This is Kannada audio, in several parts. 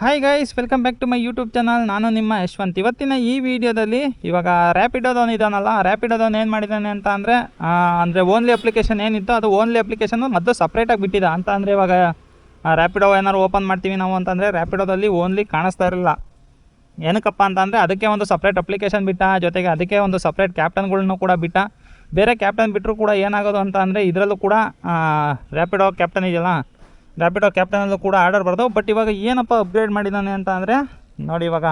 Hi guys, welcome back to my YouTube channel. ನಾನು ನಿಮ್ಮ ಯಶ್ವಂತ್. ಇವತ್ತಿನ ಈ ವಿಡಿಯೋದಲ್ಲಿ ಇವಾಗ ರ್ಯಾಪಿಡೋದವನು ಇದಾನಲ್ಲ, ರ್ಯಾಪಿಡೋದವನು ಏನು ಮಾಡಿದ್ದಾನೆ ಅಂತ ಅಂದರೆ ಓನ್ಲಿ ಅಪ್ಲಿಕೇಶನ್ ಏನಿತ್ತು ಅದು ಓನ್ಲಿ ಅಪ್ಲಿಕೇಶನ್ನು ಮೊದಲು ಸಪ್ರೇಟಾಗಿ ಬಿಟ್ಟಿದ್ದ ಅಂತ ಅಂದರೆ ಇವಾಗ ರ್ಯಾಪಿಡೋ ಏನಾದ್ರು ಓಪನ್ ಮಾಡ್ತೀವಿ ನಾವು ಅಂತಂದರೆ ರ್ಯಾಪಿಡೋದಲ್ಲಿ ಓನ್ಲಿ ಕಾಣಿಸ್ತಾ ಇರಲಿಲ್ಲ. ಏನಕ್ಕಪ್ಪ ಅಂತಂದರೆ ಅದಕ್ಕೆ ಒಂದು ಸಪ್ರೇಟ್ ಅಪ್ಲಿಕೇಶನ್ ಬಿಟ್ಟ, ಜೊತೆಗೆ ಅದಕ್ಕೆ ಒಂದು ಸಪ್ರೇಟ್ ಕ್ಯಾಪ್ಟನ್ಗಳ್ನು ಕೂಡ ಬಿಟ್ಟ. ಬೇರೆ ಕ್ಯಾಪ್ಟನ್ ಬಿಟ್ಟರು ಕೂಡ ಏನಾಗೋದು ಅಂತ ಅಂದರೆ ಇದರಲ್ಲೂ ಕೂಡ ರ್ಯಾಪಿಡೋ ಕ್ಯಾಪ್ಟನ್ ಇದೆಯಲ್ಲ, ರ್ಯಾಪಿಡೋ ಕ್ಯಾಪ್ಟನಲ್ಲೂ ಕೂಡ ಆರ್ಡರ್ ಬರ್ದವು. ಬಟ್ ಇವಾಗ ಏನಪ್ಪ ಅಪ್ಗ್ರೇಡ್ ಮಾಡಿದ್ದಾನೆ ಅಂತ ಅಂದರೆ ನೋಡಿ, ಇವಾಗ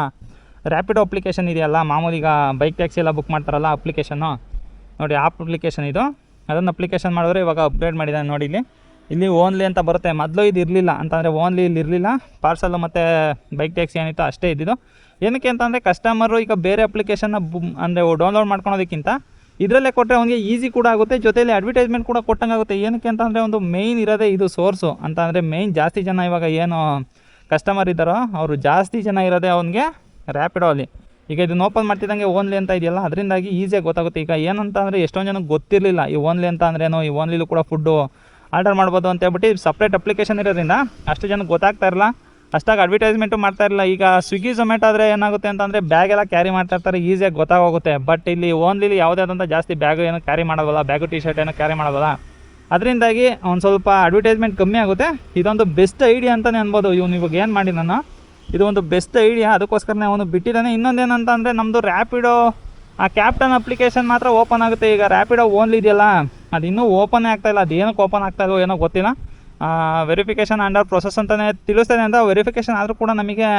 ರ್ಯಾಪಿಡೋ ಅಪ್ಲಿಕೇಶನ್ ಇದೆಯಲ್ಲ, ಮಾಮೂಲಿ ಈಗ ಬೈಕ್ ಟ್ಯಾಕ್ಸಿ ಎಲ್ಲ ಬುಕ್ ಮಾಡ್ತಾರಲ್ಲ ಅಪ್ಲಿಕೇಶನ್ನು, ನೋಡಿ ಆ ಅಪ್ಲಿಕೇಶನ್ ಇದು. ಅದನ್ನು ಅಪ್ಲಿಕೇಶನ್ ಮಾಡಿದ್ರೆ ಇವಾಗ ಅಪ್ಗ್ರೇಡ್ ಮಾಡಿದ್ದಾನೆ. ನೋಡಿ ಇಲ್ಲಿ ಓನ್ಲಿ ಅಂತ ಬರುತ್ತೆ. ಮೊದಲು ಇದು ಇರಲಿಲ್ಲ ಅಂತಂದರೆ ಓನ್ಲಿ ಇಲ್ಲಿ ಇರಲಿಲ್ಲ, ಪಾರ್ಸಲ್ಲು ಮತ್ತು ಬೈಕ್ ಟ್ಯಾಕ್ಸಿ ಏನಿತ್ತು ಅಷ್ಟೇ ಇದ್ದಿದ್ದು. ಏನಕ್ಕೆ ಅಂತಂದರೆ ಕಸ್ಟಮರು ಈಗ ಬೇರೆ ಅಪ್ಲಿಕೇಶನ್ನ ಅಂದರೆ ಡೌನ್ಲೋಡ್ ಮಾಡ್ಕೊಳೋದಕ್ಕಿಂತ ಇದರಲ್ಲೇ ಕೊಟ್ಟರೆ ಅವನಿಗೆ ಈಸಿ ಕೂಡ ಆಗುತ್ತೆ, ಜೊತೆಯಲ್ಲಿ ಅಡ್ವರ್ಟೈಸ್ಮೆಂಟ್ ಕೂಡ ಕೊಟ್ಟಂಗೆ ಆಗುತ್ತೆ. ಏನಕ್ಕೆ ಅಂತಂದರೆ ಒಂದು ಮೇಯ್ನ್ ಇರೋದೇ ಇದು ಸೋರ್ಸು ಅಂತ ಅಂದರೆ ಮೇಯ್ನ್ ಜಾಸ್ತಿ ಜನ ಇವಾಗ ಏನು ಕಸ್ಟಮರ್ ಇದ್ದಾರೋ ಅವರು ಜಾಸ್ತಿ ಜನ ಇರೋದೇ ಅವನಿಗೆ ರ್ಯಾಪಿಡೋ ಅಲ್ಲಿ. ಈಗ ಇದನ್ನು ಓಪನ್ ಮಾಡ್ತಿದ್ದಂಗೆ ಓನ್ಲಿ ಅಂತ ಇದೆಯಲ್ಲ, ಅದರಿಂದಾಗಿ ಈಸಿಯಾಗಿ ಗೊತ್ತಾಗುತ್ತೆ. ಈಗ ಏನಂತ ಅಂದರೆ ಎಷ್ಟೊಂದು ಜನಕ್ಕೆ ಗೊತ್ತಿರಲಿಲ್ಲ ಈ ಓನ್ಲಿ ಅಂತ ಅಂದ್ರೇನು, ಈ ಓನ್ಲಿಲೂ ಕೂಡ ಫುಡ್ಡು ಆರ್ಡರ್ ಮಾಡ್ಬೋದು ಅಂತ ಹೇಳ್ಬಿಟ್ಟು ಸಪ್ರೇಟ್ ಅಪ್ಲಿಕೇಶನ್ ಇರೋದ್ರಿಂದ ಅಷ್ಟು ಜನಕ್ಕೆ ಗೊತ್ತಾಗ್ತಾ ಇರಲ್ಲ, ಅಷ್ಟಾಗಿ ಅಡ್ವರ್ಟೈಸ್ಮೆಂಟು ಮಾಡ್ತಾ ಇರಲಿಲ್ಲ. ಈಗ ಸ್ವಿಗ್ಗಿ ಝೊಮ್ಯಾಟೊ ಆದರೆ ಏನಾಗುತ್ತೆ ಅಂತಂದರೆ ಬ್ಯಾಗೆಲ್ಲ ಕ್ಯಾರಿ ಮಾಡ್ತಾ ಇರ್ತಾರೆ, ಈಸಿಯಾಗಿ ಗೊತ್ತಾಗೋಗುತ್ತೆ. ಬಟ್ ಇಲ್ಲಿ ಓನ್ಲಿ ಯಾವುದೇ ಆದಂಥ ಜಾಸ್ತಿ ಬ್ಯಾಗು ಏನೋ ಕ್ಯಾರಿ ಮಾಡೋಲ್ಲ, ಬ್ಯಾಗು ಟಿ ಶರ್ಟ್ ಏನೋ ಕ್ಯಾರಿ ಮಾಡೋಲ್ಲ, ಅದರಿಂದಾಗಿ ಒಂದು ಸ್ವಲ್ಪ ಅಡ್ವರ್ಟೈಸ್ಮೆಂಟ್ ಕಮ್ಮಿ ಆಗುತ್ತೆ. ಇದೊಂದು ಬೆಸ್ಟ್ ಐಡಿಯಾ ಅಂತಲೇ ಅನ್ಬೋದು. ಇವನು ಇವಾಗ ಏನು ಮಾಡಿ ನಾನು ಇದು ಒಂದು ಬೆಸ್ಟ್ ಐಡಿಯಾ, ಅದಕ್ಕೋಸ್ಕರನೇ ಅವನು ಬಿಟ್ಟಿದ್ದಾನೆ. ಇನ್ನೊಂದೇನಂತ ಅಂದರೆ ನಮ್ಮದು ರ್ಯಾಪಿಡೋ ಆ ಕ್ಯಾಪ್ಟನ್ ಅಪ್ಲಿಕೇಶನ್ ಮಾತ್ರ ಓಪನ್ ಆಗುತ್ತೆ. ಈಗ ರ್ಯಾಪಿಡೋ ಓನ್ಲಿ ಇದೆಯಲ್ಲ ಅದು ಇನ್ನೂ ಓಪನ್ನೇ ಆಗ್ತಾಯಿಲ್ಲ. ಅದು ಏನಕ್ಕೆ ಓಪನ್ ಆಗ್ತಾಯಿಲ್ಲ ಏನೋ ಗೊತ್ತಿಲ್ಲ. ವೆರಿಫಿಕೇಷನ್ ಅಂಡರ್ ಪ್ರೊಸೆಸ್ ಅಂತಲೇ ತಿಳಿಸ್ತಾನೆ ಅಂತ. ವೆರಿಫಿಕೇಷನ್ ಆದರೂ ಕೂಡ ನಮಗೆ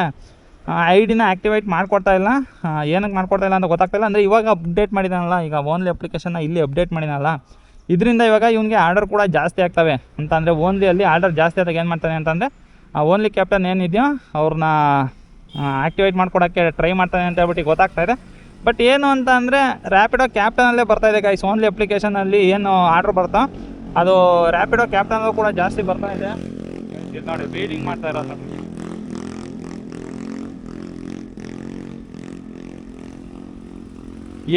ಐ ಡಿನ ಆ್ಯಕ್ಟಿವೇಟ್ ಮಾಡ್ಕೊಡ್ತಾ ಇಲ್ಲ. ಏನಕ್ಕೆ ಮಾಡ್ಕೊಡ್ತಾ ಇಲ್ಲ ಅಂತ ಗೊತ್ತಾಗ್ತಾಯಿಲ್ಲ. ಅಂದರೆ ಇವಾಗ ಅಪ್ಡೇಟ್ ಮಾಡಿದಾನಲ್ಲ, ಈಗ ಓನ್ಲಿ ಅಪ್ಲಿಕೇಶನ್ನ ಇಲ್ಲಿ ಅಪ್ಡೇಟ್ ಮಾಡಿದಾನಲ್ಲ, ಇದರಿಂದ ಇವಾಗ ಇವನಿಗೆ ಆರ್ಡರ್ ಕೂಡ ಜಾಸ್ತಿ ಆಗ್ತವೆ. ಅಂತ ಅಂದರೆ ಓನ್ಲಿ ಅಲ್ಲಿ ಆರ್ಡರ್ ಜಾಸ್ತಿ ಆದಾಗ ಏನು ಮಾಡ್ತಾನೆ ಅಂತಂದರೆ ಆ ಓನ್ಲಿ ಕ್ಯಾಪ್ಟನ್ ಏನಿದೆಯೋ ಅವ್ರನ್ನ ಆ್ಯಕ್ಟಿವೇಟ್ ಮಾಡ್ಕೊಡೋಕ್ಕೆ ಟ್ರೈ ಮಾಡ್ತಾನೆ ಅಂತ ಹೇಳ್ಬಿಟ್ಟು ಗೊತ್ತಾಗ್ತಾ ಇದೆ. ಬಟ್ ಏನು ಅಂತ ಅಂದರೆ ರ್ಯಾಪಿಡೋ ಕ್ಯಾಪ್ಟನಲ್ಲೇ ಬರ್ತಾಯಿದೆ ಗೈಸ್. ಓನ್ಲಿ ಅಪ್ಲಿಕೇಶನಲ್ಲಿ ಏನು ಆರ್ಡ್ರ್ ಬರ್ತಾ ಅದು ರ್ಯಾಪಿಡೋ ಕ್ಯಾಪ್ಟನಲ್ಲೂ ಕೂಡ ಜಾಸ್ತಿ ಬರ್ತಾ ಇದೆ. ನೋಡಿ ರೀಡಿಂಗ್ ಮಾಡ್ತಾ ಇರೋದು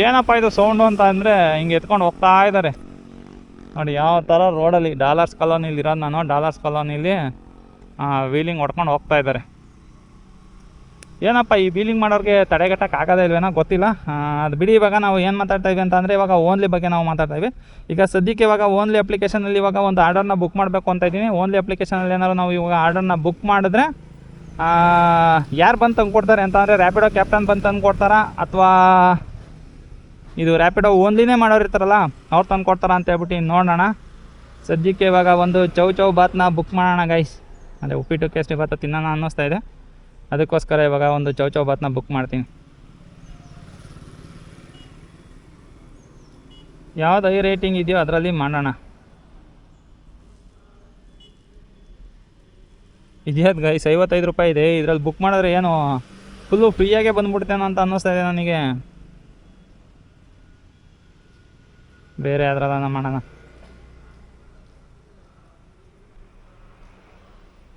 ಏನಪ್ಪ ಇದು ಸೌಂಡು ಅಂತ ಅಂದರೆ ಹಿಂಗೆ ಎತ್ಕೊಂಡು ಹೋಗ್ತಾ ಇದ್ದಾರೆ ನೋಡಿ. ಯಾವ ಥರ ರೋಡಲ್ಲಿ ಡಾಲರ್ಸ್ ಕಾಲೋನಿಲಿ ಇರೋದು ನಾನು, ಡಾಲರ್ಸ್ ಕಾಲೋನಿಲಿ ವೀಲಿಂಗ್ ಹೊಡ್ಕೊಂಡು ಹೋಗ್ತಾ ಇದ್ದಾರೆ. ಏನಪ್ಪ ಈ ವೀಲಿಂಗ್ ಮಾಡೋರಿಗೆ ತಡೆಗಟ್ಟಕ್ಕೆ ಆಗೋದೇ ಇಲ್ವೇನೋ ಗೊತ್ತಿಲ್ಲ. ಅದು ಬಿಡಿ. ಇವಾಗ ನಾವು ಏನು ಮಾತಾಡ್ತಾ ಇದ್ವಿ ಅಂತಂದರೆ ಇವಾಗ ಓನ್ಲಿ ಬಗ್ಗೆ ನಾವು ಮಾತಾಡ್ತಾ ಇದ್ವಿ. ಈಗ ಸದ್ಯಕ್ಕೆ ಇವಾಗ ಓನ್ಲಿ ಅಪ್ಲಿಕೇಶನಲ್ಲಿ ಇವಾಗ ಒಂದು ಆರ್ಡರ್ನ ಬುಕ್ ಮಾಡಬೇಕು ಅಂತ ಇದ್ದೀನಿ. ಓನ್ಲಿ ಅಪ್ಲಿಕೇಶನಲ್ಲಿ ಏನಾದ್ರು ನಾವು ಇವಾಗ ಆರ್ಡರ್ನ ಬುಕ್ ಮಾಡಿದ್ರೆ ಯಾರು ಬಂದು ತಂದು ಕೊಡ್ತಾರೆ ಅಂತ ಅಂದರೆ ರ್ಯಾಪಿಡೋ ಕ್ಯಾಪ್ಟನ್ ಬಂದು ತಂದು ಕೊಡ್ತಾರಾ, ಅಥವಾ ಇದು ರ್ಯಾಪಿಡೋ ಓನ್ಲಿನೇ ಮಾಡೋರು ಇರ್ತಾರಲ್ಲ ಅವ್ರು ತಂದು ಕೊಡ್ತಾರ ಅಂತ ಹೇಳ್ಬಿಟ್ಟು ನೋಡೋಣ. ಸದ್ಯಕ್ಕೆ ಇವಾಗ ಒಂದು ಚೌ ಬಾತ್ನ ಬುಕ್ ಮಾಡೋಣ ಗೈಸ್. ಅದೇ ಉಪ್ಪಿಟ್ಟು ಕೇಸರಿ ಬಾತ್ ತಿನ್ನೋಣ ಅನ್ನಿಸ್ತಾ ಇದೆ, ಅದಕ್ಕೋಸ್ಕರ ಇವಾಗ ಒಂದು ಚೌ ಬಾತ್ನ ಬುಕ್ ಮಾಡ್ತೀನಿ. ಯಾವ್ದು ಹೈ ರೇಟಿಂಗ್ ಇದೆಯೋ ಅದರಲ್ಲಿ ಮಾಡೋಣ. ಇದ್ಯಾವ್ದು ಗೈಸ್ 55 ರೂಪಾಯಿ ಇದೆ. ಇದರಲ್ಲಿ ಬುಕ್ ಮಾಡಿದ್ರೆ ಏನು ಫುಲ್ಲು ಫ್ರೀಯಾಗೆ ಬಂದುಬಿಡ್ತೇನೋ ಅಂತ ಅನ್ನಿಸ್ತಾ ಇದೆ ನನಗೆ. ಬೇರೆ ಯಾವ್ದ್ರಲ್ಲ ಮಾಡೋಣ.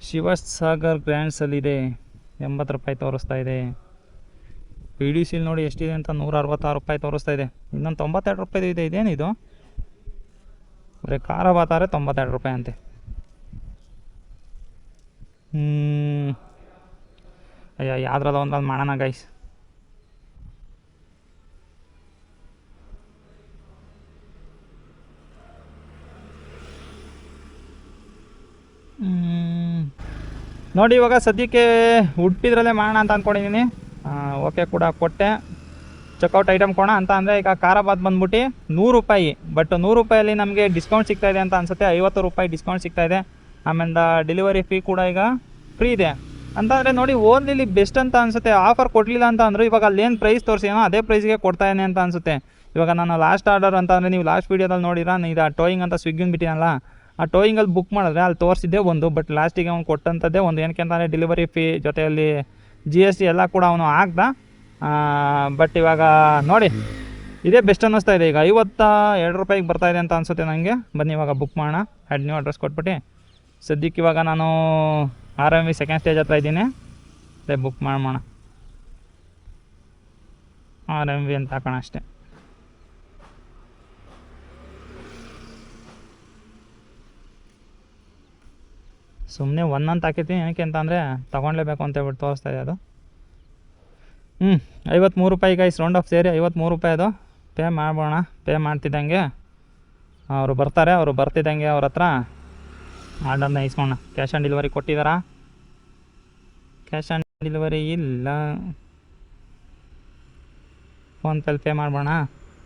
ಶಿವಸಾಗರ್ ಗ್ರ್ಯಾಂಡ್ಸಲ್ಲಿದೆ, 80 ರೂಪಾಯಿ ತೋರಿಸ್ತಾ ಇದೆ. ಪಿ ಡಿ ಸಿಲಿ ನೋಡಿ ಎಷ್ಟಿದೆ ಅಂತ, 166 ರೂಪಾಯಿ ತೋರಿಸ್ತಾ ಇದೆ. ಇನ್ನೊಂದು 92 ರೂಪಾಯಿದು ಇದೆ. ಇದೇನಿದು ಬರೀ ಖಾರ ಬಾತಾರೆ 92 ರೂಪಾಯಿ ಅಂತೆ. ಅಯ್ಯೋ ಯಾವ್ದ್ರದ ಒಂದಲ್ಲಿ ಮಾಡೋಣ ಗೈಸ್. ನೋಡಿ ಇವಾಗ ಸದ್ಯಕ್ಕೆ ಉಡುಪಿದ್ರಲ್ಲೇ ಮಾಡೋಣ ಅಂತ ಅಂದ್ಕೊಂಡಿದ್ದೀನಿ. ಓಕೆ ಕೂಡ ಕೊಟ್ಟೆ. ಚೆಕ್ಔಟ್ ಐಟಮ್ ಕೊಡೋಣ ಅಂತ ಅಂದರೆ ಈಗ ಖಾರ ಬಾತ್ ಬಂದ್ಬಿಟ್ಟು 100 ರೂಪಾಯಿ. ಬಟ್ 100 ರೂಪಾಯಲ್ಲಿ ನಮಗೆ ಡಿಸ್ಕೌಂಟ್ ಸಿಗ್ತಾಯಿದೆ ಅಂತ ಅನಿಸುತ್ತೆ. 50 ರೂಪಾಯಿ ಡಿಸ್ಕೌಂಟ್ ಸಿಗ್ತಾಯಿದೆ. ಆಮೇಲೆ ಡೆಲಿವರಿ ಫೀ ಕೂಡ ಈಗ ಫ್ರೀ ಇದೆ ಅಂತಂದರೆ ನೋಡಿ ಓನ್ಲಿ ಬೆಸ್ಟ್ ಅಂತ ಅನಿಸುತ್ತೆ. ಆಫರ್ ಕೊಡಲಿಲ್ಲ ಅಂತ ಅಂದರು ಇವಾಗ ಅಲ್ಲೇನು ಪ್ರೈಸ್ ತೋರಿಸಿನೋ ಅದೇ ಪ್ರೈಸ್ಗೆ ಕೊಡ್ತಾಯಿದೆ ಅಂತ ಅನಿಸುತ್ತೆ. ಇವಾಗ ನಾನು ಲಾಸ್ಟ್ ಆರ್ಡರ್ ಅಂತ ಅಂದರೆ ನೀವು ಲಾಸ್ಟ್ ವೀಡಿಯೋದಲ್ಲಿ ನೋಡಿರಾ, ಇದು ಟೋಯಿಂಗ್ ಅಂತ ಸ್ವಿಗ್ಗಿನ ಬಿಟ್ಟಿನಲ್ಲ, ಆ ಟೋಯಿಂಗಲ್ಲಿ ಬುಕ್ ಮಾಡಿದ್ರೆ ಅಲ್ಲಿ ತೋರಿಸಿದ್ದೆ ಒಂದು, ಬಟ್ ಲಾಸ್ಟಿಗೆ ಅವ್ನು ಕೊಟ್ಟಂಥದ್ದೇ ಒಂದು. ಏನಕ್ಕೆ ಅಂತಂದರೆ ಡೆಲಿವರಿ ಫೀ ಜೊತೆಯಲ್ಲಿ GST ಎಲ್ಲ ಕೂಡ ಅವನು ಹಾಕ್ದ. ಬಟ್ ಇವಾಗ ನೋಡಿ ಇದೇ ಬೆಸ್ಟ್ ಅನ್ನಿಸ್ತಾ ಇದೆ. ಈಗ 52 ರೂಪಾಯಿಗೆ ಬರ್ತಾಯಿದೆ ಅಂತ ಅನಿಸುತ್ತೆ ನನಗೆ. ಬನ್ನಿ ಇವಾಗ ಬುಕ್ ಮಾಡೋಣ. ಆ್ಯಡ್ ನ್ಯೂ ಅಡ್ರೆಸ್ ಕೊಟ್ಬಿಟ್ಟು ಸದ್ಯಕ್ಕೆ ಇವಾಗ ನಾನು RMV ಸೆಕೆಂಡ್ ಸ್ಟೇಜ್ ಹತ್ರ ಇದ್ದೀನಿ. ಅದೇ ಬುಕ್ ಮಾಡೋಣ. RMV ಅಂತ ಹಾಕೋಣ ಅಷ್ಟೇ. ಸುಮ್ಮನೆ ಒನ್ ಅಂತ ಹಾಕಿರ್ತೀನಿ. ಏನಕ್ಕೆ ಅಂತಂದರೆ ತೊಗೊಳ್ಲೇಬೇಕು ಅಂತ ಹೇಳ್ಬಿಟ್ಟು ತೋರಿಸ್ತಾ ಇದೆ ಅದು. 53 ರೂಪಾಯಿ ಗೈಸ್, ರೌಂಡ್ ಆಫ್ ಸೇರಿ 53 ರೂಪಾಯಿ ಅದು. ಪೇ ಮಾಡೋಣ. ಪೇ ಮಾಡ್ತಿದ್ದಂಗೆ ಅವರು ಬರ್ತಾರೆ. ಅವರು ಬರ್ತಿದ್ದಂಗೆ ಅವ್ರ ಹತ್ರ ಆರ್ಡರ್ನ ಇಸ್ಕೊಳ್ಳೋಣ. ಕ್ಯಾಶ್ ಆನ್ ಡೆಲಿವರಿ ಕೊಟ್ಟಿದ್ದಾರಾ? ಕ್ಯಾಶ್ ಆನ್ ಡೆಲಿವರಿ ಇಲ್ಲ. ಫೋನ್ಪೇಲಿ ಪೇ ಮಾಡ್ಬೋಣ.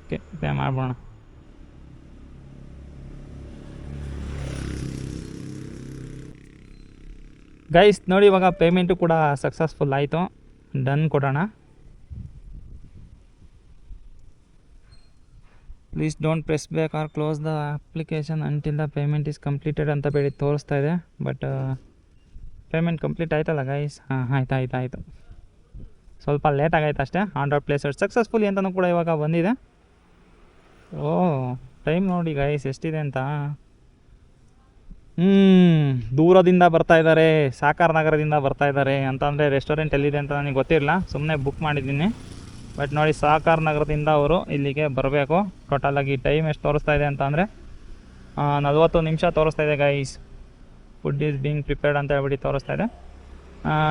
ಓಕೆ, ಪೇ ಮಾಡ್ಬೋಣ. ಗೈಸ್ ನೋಡಿ, ಇವಾಗ ಪೇಮೆಂಟು ಕೂಡ ಸಕ್ಸಸ್ಫುಲ್ ಆಯಿತು. ಡನ್ ಕೊಡೋಣ. Please don't press back or close the application until the payment is completed ಅಂತ ಬೇಡಿ ತೋರಿಸ್ತಾ ಇದೆ. ಬಟ್ ಪೇಮೆಂಟ್ ಕಂಪ್ಲೀಟ್ ಆಯ್ತಲ್ಲ ಗೈಸ್? ಹಾಂ, ಆಯಿತು. ಸ್ವಲ್ಪ ಲೇಟಾಗೈತೆ ಅಷ್ಟೇ. ಆರ್ಡರ್ ಪ್ಲೇಸೆಡ್ ಸಕ್ಸಸ್ಫುಲಿ ಅಂತಲೂ ಕೂಡ ಇವಾಗ ಬಂದಿದೆ. ಟೈಮ್ ನೋಡಿ ಗೈಸ್ ಎಷ್ಟಿದೆ ಅಂತ. ದೂರದಿಂದ ಬರ್ತಾ ಇದ್ದಾರೆ, ಸಾಕಾರ ನಗರದಿಂದ ಬರ್ತಾ ಇದ್ದಾರೆ. ಅಂತಂದರೆ ರೆಸ್ಟೋರೆಂಟ್ ಎಲ್ಲಿದೆ ಅಂತ ನನಗೆ ಗೊತ್ತಿರಲಿಲ್ಲ, ಸುಮ್ಮನೆ ಬುಕ್ ಮಾಡಿದ್ದೀನಿ. ಬಟ್ ನೋಡಿ, ಸಾಕಾರ ನಗರದಿಂದ ಅವರು ಇಲ್ಲಿಗೆ ಬರಬೇಕು. ಟೋಟಲಾಗಿ ಟೈಮ್ ಎಷ್ಟು ತೋರಿಸ್ತಾ ಇದೆ ಅಂತ ಅಂದರೆ 40 ನಿಮಿಷ ತೋರಿಸ್ತಾ ಇದೆ guys. Food is being prepared ಅಂತ ಹೇಳ್ಬಿಟ್ಟು ತೋರಿಸ್ತಾ ಇದೆ.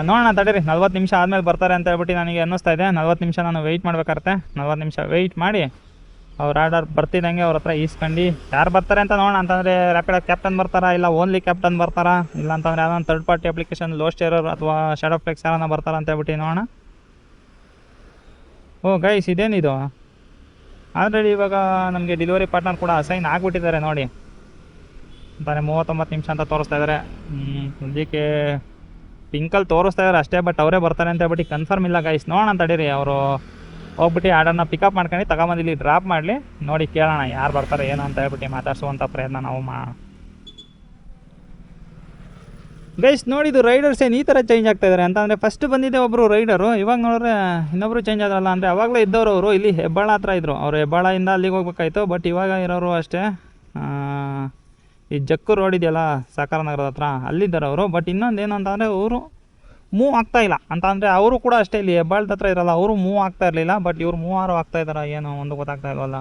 ನೋಡೋಣ ತಡೀರಿ, 40 ನಿಮಿಷ ಆದಮೇಲೆ ಬರ್ತಾರೆ ಅಂತ ಹೇಳ್ಬಿಟ್ಟು ನನಗೆ ಅನ್ನಿಸ್ತಾ ಇದೆ. 40 ನಿಮಿಷ ನಾನು ವೆಯ್ಟ್ ಮಾಡಬೇಕಾಗತ್ತೆ. 40 ನಿಮಿಷ ವೆಯ್ಟ್ ಮಾಡಿ ಅವ್ರ ಆರ್ಡರ್ ಬರ್ತಿದ್ದಂಗೆ ಅವ್ರ ಹತ್ರ ಈಸ್ಕೊಂಡು ಯಾರು ಬರ್ತಾರೆ ಅಂತ ನೋಡೋಣ. ಅಂತಂದರೆ ರ್ಯಾಪಿಡೋ ಕ್ಯಾಪ್ಟನ್ ಬರ್ತಾರಾ, ಇಲ್ಲ ಓನ್ಲಿ ಕ್ಯಾಪ್ಟನ್ ಬರ್ತಾರಾ, ಇಲ್ಲ ಅಂತಂದರೆ ಯಾವ್ದೊಂದು ಥರ್ಡ್ ಪಾರ್ಟಿ ಅಪ್ಲಿಕೇಶನ್ ಲೋಸ್ಟೇರರ್ ಅಥವಾ ಶಾಡೋ ಫ್ಲೆಕ್ಸ್ ಯಾರನ್ನ ಬರ್ತಾರಾ ಅಂತ ಹೇಳ್ಬಿಟ್ಟು ನೋಡೋಣ. ಗೈಸ್, ಇದೇನಿದು? ಆಲ್ರೆಡಿ ಇವಾಗ ನಮಗೆ ಡೆಲಿವರಿ ಪಾರ್ಟ್ನರ್ ಕೂಡ ಅಸೈನ್ ಆಗಿಬಿಟ್ಟಿದ್ದಾರೆ ನೋಡಿ. ಅಂತಾನೆ 39 ನಿಮಿಷ ಅಂತ ತೋರಿಸ್ತಾ ಇದ್ದಾರೆ. ಇದಕ್ಕೆ ಪಿಂಕಲ್ಲಿ ತೋರಿಸ್ತಾ ಇದ್ದಾರೆ ಅಷ್ಟೇ, ಬಟ್ ಅವರೇ ಬರ್ತಾರೆ ಅಂತ ಹೇಳ್ಬಿಟ್ಟು ಕನ್ಫರ್ಮ್ ಇಲ್ಲ ಗೈಸ್. ನೋಡೋಣ ತಡೀರಿ, ಅವರು ಹೋಗ್ಬಿಟ್ಟು ಆರ್ಡರ್ನ ಪಿಕಪ್ ಮಾಡ್ಕೊಂಡು ತಗೊಂಬಂದು ಇಲ್ಲಿ ಡ್ರಾಪ್ ಮಾಡಲಿ. ನೋಡಿ ಕೇಳೋಣ ಯಾರು ಬರ್ತಾರೆ ಏನು ಅಂತ ಹೇಳ್ಬಿಟ್ಟು ಮಾತಾಡ್ಸುವಂಥ ಪ್ರಯತ್ನ ನಾವು ಗೈಸ್. ನೋಡಿದ್ದು ರೈಡರ್ಸ್ ಏನು ಈ ಥರ ಚೇಂಜ್ ಆಗ್ತಾ ಇದ್ದಾರೆ ಅಂತಂದರೆ, ಫಸ್ಟ್ ಬಂದಿದ್ದೆ ಒಬ್ಬರು ರೈಡರು, ಇವಾಗ ನೋಡಿದ್ರೆ ಇನ್ನೊಬ್ಬರು ಚೇಂಜ್ ಆದ್ರಲ್ಲ. ಅಂದರೆ ಅವಾಗಲೇ ಇದ್ದವರು ಅವರು ಇಲ್ಲಿ ಹೆಬ್ಬಾಳ ಹತ್ರ ಇದ್ದರು. ಅವರು ಹೆಬ್ಬಾಳದಿಂದ ಅಲ್ಲಿಗೆ ಹೋಗ್ಬೇಕಾಯ್ತು. ಬಟ್ ಇವಾಗ ಇರೋರು ಅಷ್ಟೇ ಈ ಜಕ್ಕು ರೋಡ್ ಇದೆಯಲ್ಲ ಸಾಕಾರ ನಗರದ ಹತ್ರ, ಅಲ್ಲಿದ್ದಾರೆ ಅವರು. ಬಟ್ ಇನ್ನೊಂದು ಏನು ಅಂತಂದರೆ, ಅವರು ಮೂವ್ ಆಗ್ತಾಯಿಲ್ಲ ಅಂತ. ಅಂದರೆ ಅವರು ಕೂಡ ಅಷ್ಟೇ ಇಲ್ಲಿ ಹೆಬ್ಬಾಳದ ಹತ್ರ ಇರಲ್ಲ, ಅವರು ಮೂವ್ ಆಗ್ತಾ ಇರಲಿಲ್ಲ. ಬಟ್ ಇವ್ರು ಮೂವಾರು ಆಗ್ತಾ ಇದ್ದಾರೆ, ಏನೋ ಒಂದು ಗೊತ್ತಾಗ್ತಾ ಇಲ್ವಲ್ಲ.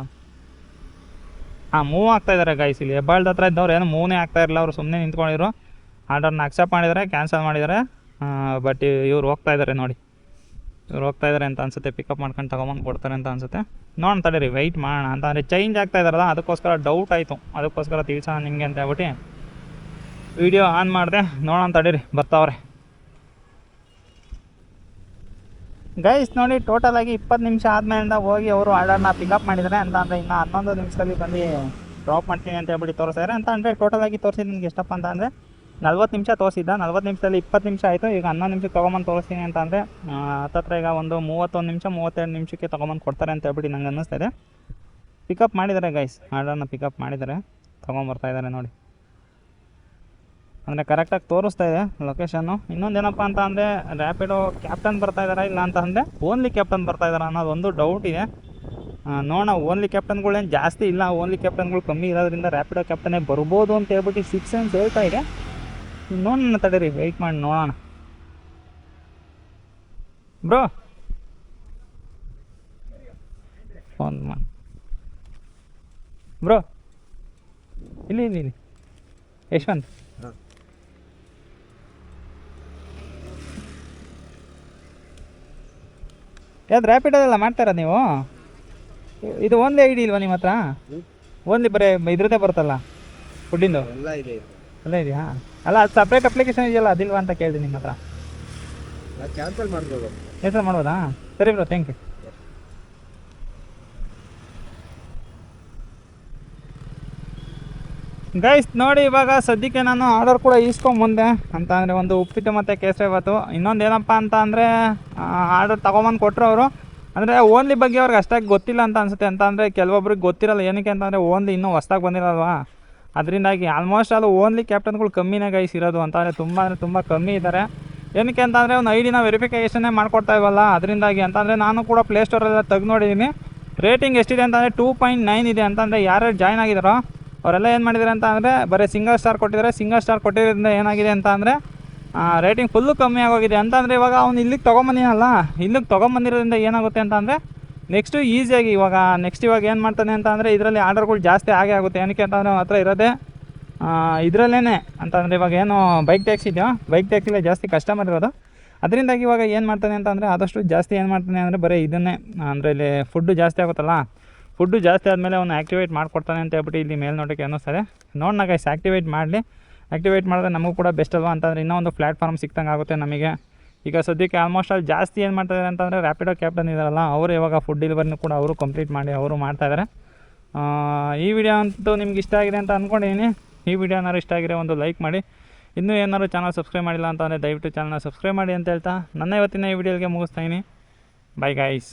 ಮೂವ್ ಆಗ್ತಾ ಇದ್ದಾರೆ ಗೈಸ್. ಇಲ್ಲಿ ಹೆಬ್ಬಾಳದ ಹತ್ರ ಇದ್ದವ್ರು ಏನು ಮೂವ್ನೇ ಆಗ್ತಾ ಇರಲಿಲ್ಲ, ಅವರು ಸುಮ್ಮನೆ ನಿಂತ್ಕೊಂಡಿದ್ರು. ಆರ್ಡರ್ನ ಅಕ್ಸೆಪ್ಟ್ ಮಾಡಿದ್ದಾರೆ, ಕ್ಯಾನ್ಸಲ್ ಮಾಡಿದ್ದಾರೆ. ಬಟ್ ಇವ್ರು ಹೋಗ್ತಾ ಇದ್ದಾರೆ ನೋಡಿ, ಇವ್ರು ಹೋಗ್ತಾ ಇದ್ದಾರೆ ಅಂತ ಅನಿಸುತ್ತೆ. ಪಿಕಪ್ ಮಾಡ್ಕೊಂಡು ತೊಗೊಂಬಂದು ಕೊಡ್ತಾರೆ ಅಂತ ಅನಿಸುತ್ತೆ. ನೋಡೋಣ ತಡೀರಿ, ವೆಯ್ಟ್ ಮಾಡೋಣ. ಅಂತ ಅಂದರೆ ಚೇಂಜ್ ಆಗ್ತಾ ಇದ್ದಾರಲ್ಲ, ಅದಕ್ಕೋಸ್ಕರ ಡೌಟ್ ಆಯಿತು. ಅದಕ್ಕೋಸ್ಕರ ತಿಳಿಸೋಣ ನಿಮಗೆ ಅಂತ ಹೇಳ್ಬಿಟ್ಟು ವೀಡಿಯೋ ಆನ್ ಮಾಡಿದೆ. ನೋಡೋಣ ತಡೀರಿ, ಬರ್ತಾವ್ರೆ ಗೈಸ್. ನೋಡಿ, ಟೋಟಲಾಗಿ 20 ನಿಮಿಷ ಆದಮೇಲಿಂದ ಹೋಗಿ ಅವರು ಆರ್ಡರ್ನ ಪಿಕಪ್ ಮಾಡಿದ್ದಾರೆ. ಅಂತ ಅಂದರೆ ಇನ್ನು 11 ನಿಮಿಷದಲ್ಲಿ ಬಂದು ಡ್ರಾಪ್ ಮಾಡ್ತೀನಿ ಅಂತ ಹೇಳ್ಬಿಟ್ಟು ತೋರಿಸ್ತಾರೆ. ಅಂತ ಅಂದರೆ ಟೋಟಲಾಗಿ ತೋರಿಸಿದ್ದು ನಿಮ್ಗೆ ಎಷ್ಟಪ್ಪ ಅಂತ ಅಂದರೆ 40 ನಿಮಿಷ ತೋರಿಸಿದ್ದ. 40 ನಿಮಿಷದಲ್ಲಿ 20 ನಿಮಿಷ ಆಯಿತು. ಈಗ 11 ನಿಮಿಷಕ್ಕೆ ತೊಗೊಂಬಂದು ತೋರಿಸ್ತೀನಿ ಅಂತ ಅಂದರೆ ಹತ್ತತ್ರ ಈಗ ಒಂದು 31 ನಿಮಿಷ 32 ನಿಮಿಷಕ್ಕೆ ತೊಗೊಂಬಂದು ಕೊಡ್ತಾರೆ ಅಂತ ಹೇಳ್ಬಿಟ್ಟು ನಂಗೆ ಅನ್ನಿಸ್ತಾ ಇದೆ. ಪಿಕಪ್ ಮಾಡಿದ್ದಾರೆ ಗೈಸ್, ಆರ್ಡರ್ನ ಪಿಕಪ್ ಮಾಡಿದ್ದಾರೆ, ತೊಗೊಂಬರ್ತಾ ಇದ್ದಾರೆ ನೋಡಿ. ಅಂದರೆ ಕರೆಕ್ಟಾಗಿ ತೋರಿಸ್ತಾ ಇದೆ ಲೊಕೇಶನ್ನು. ಇನ್ನೊಂದೇನಪ್ಪ ಅಂತ ಅಂದರೆ, ರ್ಯಾಪಿಡೋ ಕ್ಯಾಪ್ಟನ್ ಬರ್ತಾ ಇದ್ದಾರಾ ಇಲ್ಲ ಅಂತ ಅಂದರೆ ಓನ್ಲಿ ಕ್ಯಾಪ್ಟನ್ ಬರ್ತಾ ಇದ್ದಾರಾ ಅನ್ನೋದೊಂದು ಡೌಟ್ ಇದೆ. ನೋಡೋಣ. ಓನ್ಲಿ ಕ್ಯಾಪ್ಟನ್ಗಳೇನು ಜಾಸ್ತಿ ಇಲ್ಲ, ಓನ್ಲಿ ಕ್ಯಾಪ್ಟನ್ಗಳು ಕಮ್ಮಿ ಇರೋದ್ರಿಂದ ರ್ಯಾಪಿಡೋ ಕ್ಯಾಪ್ಟನ್ನೇ ಬರ್ಬೋದು ಅಂತ ಹೇಳ್ಬಿಟ್ಟು 6 ಸೆನ್ಸ್ ಹೇಳ್ತಾ ಇದೆ. ನೋಡೋಣ ತಡೀರಿ, ವೆಯ್ಟ್ ಮಾಡಿ ನೋಡೋಣ. ಬ್ರೋ ಫೋನ್ ಮಾಡಿ ಬ್ರೋ, ಇಲ್ಲಿ ಯಶವಂತ್. ಯಾವ್ದು ರ್ಯಾಪಿಡೋದೆಲ್ಲ ಮಾಡ್ತಾರ ನೀವು? ಇದು ಒಂದೇ ಐಡಿ ಇಲ್ವಾ ನಿಮ್ಮ ಹತ್ರ? ಓನ್ಲಿ ಬರೀ ಇದ್ರದ್ದೇ ಬರುತ್ತಲ್ಲ ಫುಡ್ಡಿಂದು? ಎಲ್ಲ ಇದೆಯಾ? ಅಲ್ಲ, ಅದು ಸಪ್ರೇಟ್ ಅಪ್ಲಿಕೇಶನ್ ಇದೆಯಲ್ಲ, ಅದಿಲ್ವಾ ಅಂತ ಕೇಳಿದೆ ನಿಮ್ಮ ಹತ್ರ. ಕ್ಯಾನ್ಸಲ್ ಮಾಡ್ಬೋದಾ? ಸರಿ ಬ್ರೋ, ಥ್ಯಾಂಕ್ ಯು. ಗೈಸ್ ನೋಡಿ, ಇವಾಗ ಸದ್ಯಕ್ಕೆ ನಾನು ಆರ್ಡರ್ ಕೂಡ ಈಸ್ಕೊಂಬಂದೆ. ಅಂತ ಅಂದರೆ ಒಂದು ಉಪ್ಪಿಟ್ಟು ಮತ್ತು ಕೇಸರಿ ಬಾತು. ಇನ್ನೊಂದು ಏನಪ್ಪ ಅಂತ ಅಂದರೆ, ಆರ್ಡರ್ ತೊಗೊಂಬಂದು ಕೊಟ್ಟರು ಅವರು. ಅಂದರೆ ಓನ್ಲಿ ಬಗ್ಗೆ ಅವ್ರಿಗೆ ಅಷ್ಟಾಗಿ ಗೊತ್ತಿಲ್ಲ ಅಂತ ಅನಿಸುತ್ತೆ. ಅಂತ ಅಂದರೆ ಕೆಲವೊಬ್ರಿಗೆ ಗೊತ್ತಿರಲ್ಲ. ಏನಕ್ಕೆ ಅಂತಂದರೆ ಓನ್ಲಿ ಇನ್ನೂ ಹೊಸ್ದಾಗಿ ಬಂದಿರಲ್ವಾ, ಅದರಿಂದಾಗಿ ಆಲ್ಮೋಸ್ಟ್ ಅದು ಓನ್ಲಿ ಕ್ಯಾಪ್ಟನ್ಗಳು ಕಮ್ಮಿನೇ ಗೈಸ್ ಇರೋದು. ಅಂತ ಅಂದರೆ ತುಂಬ ಕಮ್ಮಿ ಇದ್ದಾರೆ. ಏನಕ್ಕೆ ಅಂತಂದರೆ ಒಂದು ಐಡಿನ ವೆರಿಫಿಕೇಷನ್ನೇ ಮಾಡ್ಕೊಡ್ತಾ ಇಲ್ವಲ್ಲ, ಅದರಿಂದಾಗಿ. ಅಂತಂದರೆ ನಾನು ಕೂಡ ಪ್ಲೇಸ್ಟೋರೆಲ್ಲ ತೆಗೆದು ನೋಡಿದ್ದೀನಿ. ರೇಟಿಂಗ್ ಎಷ್ಟಿದೆ ಅಂತಂದರೆ 2.9 ಇದೆ. ಅಂತಂದರೆ ಯಾರ್ಯಾರು ಜಾಯ್ನ್ ಆಗಿದ್ದಾರೋ ಅವರೆಲ್ಲ ಏನು ಮಾಡಿದ್ದಾರೆ ಅಂತ ಅಂದರೆ ಬರೀ ಸಿಂಗಲ್ ಸ್ಟಾರ್ ಕೊಟ್ಟಿದ್ದಾರೆ. ಸಿಂಗಲ್ ಸ್ಟಾರ್ ಕೊಟ್ಟಿರೋದ್ರಿಂದ ಏನಾಗಿದೆ ಅಂತ ಅಂದರೆ ರೇಟಿಂಗ್ ಫುಲ್ಲು ಕಮ್ಮಿ ಆಗೋಗಿದೆ. ಅಂತಂದರೆ ಇವಾಗ ಅವ್ನು ಇಲ್ಲಿಗೆ ತೊಗೊಂಬಂದಿನಲ್ಲ, ಇಲ್ಲಿಗೆ ತೊಗೊಂಬಂದಿರೋದ್ರಿಂದ ಏನಾಗುತ್ತೆ ಅಂತ ಅಂದರೆ ನೆಕ್ಸ್ಟು ಈಸಿಯಾಗಿ ಇವಾಗ ಏನು ಮಾಡ್ತಾನೆ ಅಂತ ಅಂದರೆ ಇದರಲ್ಲಿ ಆರ್ಡರ್ಗಳು ಜಾಸ್ತಿ ಆಗೇ ಆಗುತ್ತೆ. ಏನಕ್ಕೆ ಅಂತಂದರೆ ಅವನ ಹತ್ರ ಇರೋದೇ ಇದರಲ್ಲೇ ಅಂತಂದರೆ ಇವಾಗ ಏನು ಬೈಕ್ ಟ್ಯಾಕ್ಸಿ ಇದೆಯೋ ಬೈಕ್ ಟ್ಯಾಕ್ಸಿಲೇ ಜಾಸ್ತಿ ಕಸ್ಟಮರ್ ಇರೋದು. ಅದರಿಂದಾಗಿ ಇವಾಗ ಏನು ಮಾಡ್ತಾನೆ ಅಂತಂದರೆ ಆದಷ್ಟು ಜಾಸ್ತಿ ಏನು ಮಾಡ್ತಾನೆ ಅಂದರೆ ಬರೀ ಇದನ್ನೇ ಅಂದರೆ ಇಲ್ಲಿ ಫುಡ್ಡು ಜಾಸ್ತಿ ಆಗುತ್ತಲ್ಲ, ಫುಡ್ಡು ಜಾಸ್ತಿ ಆದಮೇಲೆ ಅವನು ಆ್ಯಕ್ಟಿವೇಟ್ ಮಾಡಿಕೊಡ್ತಾನೆ ಅಂತ ಹೇಳ್ಬಿಟ್ಟು ಇಲ್ಲಿ ಮೇಲ್ನೋಟಕ್ಕೆ ಅನ್ನಿಸ್ತಾರೆ. ನೋಡೋಣ ಗೈಸ್, ಆ್ಯಕ್ಟಿವೇಟ್ ಮಾಡಿದ್ರೆ ನಮಗೂ ಕೂಡ ಬೆಸ್ಟ್ ಅಲ್ವಾ ಅಂತಂದರೆ ಇನ್ನೂ ಒಂದು ಪ್ಲ್ಯಾಟ್ಫಾರ್ಮ್ ಸಿಕ್ತಂಗೆ ಆಗುತ್ತೆ ನಮಗೆ. ಈಗ ಸದ್ಯಕ್ಕೆ ಆಲ್ಮೋಸ್ಟ್ ಅಲ್ಲಿ ಜಾಸ್ತಿ ಏನು ಮಾಡ್ತಾಯಿದ್ದಾರೆ ಅಂತಂದರೆ ರ್ಯಾಪಿಡೋ ಕ್ಯಾಪ್ಟನ್ ಇದ್ದಾರಲ್ಲ ಅವರು ಇವಾಗ ಫುಡ್ ಡೆಲಿವರಿನೂ ಕೂಡ ಅವರು ಕಂಪ್ಲೀಟ್ ಮಾಡಿ ಅವರು ಮಾಡ್ತಾಯಿದ್ದಾರೆ. ಈ ವಿಡಿಯೋ ಅಂತೂ ನಿಮ್ಗೆ ಇಷ್ಟ ಆಗಿದೆ ಅಂತ ಅಂದ್ಕೊಂಡಿದ್ದೀನಿ. ಈ ವಿಡಿಯೋ ಏನಾದ್ರು ಇಷ್ಟ ಆಗಿರೋ ಒಂದು ಲೈಕ್ ಮಾಡಿ, ಇನ್ನೂ ಏನಾದ್ರು ಚಾನಲ್ ಸಬ್ಸ್ಕ್ರೈಬ್ ಮಾಡಿಲ್ಲ ಅಂತಂದರೆ ದಯವಿಟ್ಟು ಚಾನಲ್ನ ಸಬ್ಸ್ಕ್ರೈಬ್ ಮಾಡಿ ಅಂತ ಹೇಳ್ತಾ ನನ್ನ ಇವತ್ತಿನ ಈ ವಿಡಿಯೋಗೆ ಮುಗಿಸ್ತಾಯಿನಿ. Bye guys.